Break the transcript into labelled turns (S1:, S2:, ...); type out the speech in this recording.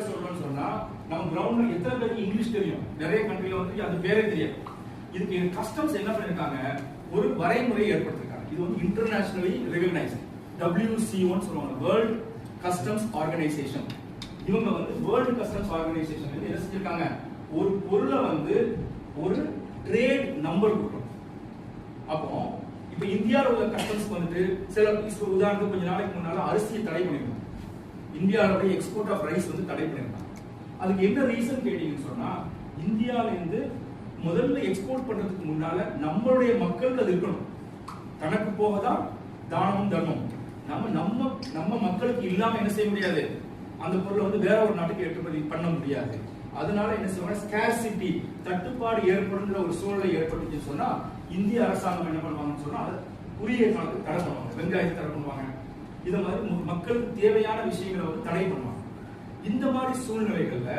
S1: சொல்லணும்னு சொன்னா நம்ம கிரவுண்ட்ல எத்தனை பேருக்கு இங்கிலீஷ் தெரியும்? நிறைய கண்ட்ரில வந்து அது பேரே தெரியாது. இதுக்கு கஸ்டம்ஸ் என்ன பண்ணிருக்காங்க, ஒரு வரைமுறை ஏற்படுத்திருக்காங்க. இது வந்து இன்டர்நேஷனலி ரெகக்னைஸ்ட் WCO சொல்லுவாங்க, வேர்ல்ட் கஸ்டம்ஸ் ஆர்கனைசேஷன். இவங்க வந்து வேர்ல்ட் கஸ்டம்ஸ் ஆர்கனைசேஷன் என்ன செஞ்சிருக்காங்க, ஒரு பொருளை வந்து ஒரு ட்ரேட் நம்பர் கொடுக்கணும். அப்போ இப்ப இந்தியாவில் உள்ள கஸ்டம்ஸ் வந்துட்டு சில உதாரணத்துக்கு கொஞ்ச நாளைக்கு முன்னால அரிசியை தடை பண்ணிருக்காங்க. இந்தியாவுடைய எக்ஸ்போர்ட் ஆஃப் ரைஸ் வந்து தடை பண்ணிருக்காங்க. அதுக்கு என்ன ரீசன் கேட்டீங்கன்னு சொன்னா, இந்தியாவில இருந்து முதல்ல எக்ஸ்போர்ட் பண்றதுக்கு முன்னால நம்மளுடைய மக்களுக்கு அது இருக்கணும். தனக்கு போகதான் தானமும் தர்மம். நம்ம மக்களுக்கு இல்லாம என்ன செய்ய முடியாது, அந்த பொருளை வந்து வேற ஒரு நாட்டுக்கு ஏற்றுமதி பண்ண முடியாது. அதனால என்ன செய்வாங்க, ஸ்கேர்சிட்டி தட்டுப்பாடு ஏற்படுங்கிற ஒரு சூழலை ஏற்பட்டுச்சுன்னு சொன்னா இந்திய அரசாங்கம் என்ன பண்ணுவாங்கன்னு சொன்னா குறுகிய காலத்துக்கு தடை பண்ணுவாங்க. வெங்காயத்தை தடை பண்ணுவாங்க. இத மாதிரி மக்களுக்கு தேவையான விஷயங்களை வந்து தடை பண்ணுவாங்க. இந்த மாதிரி சூழ்நிலைகள்ல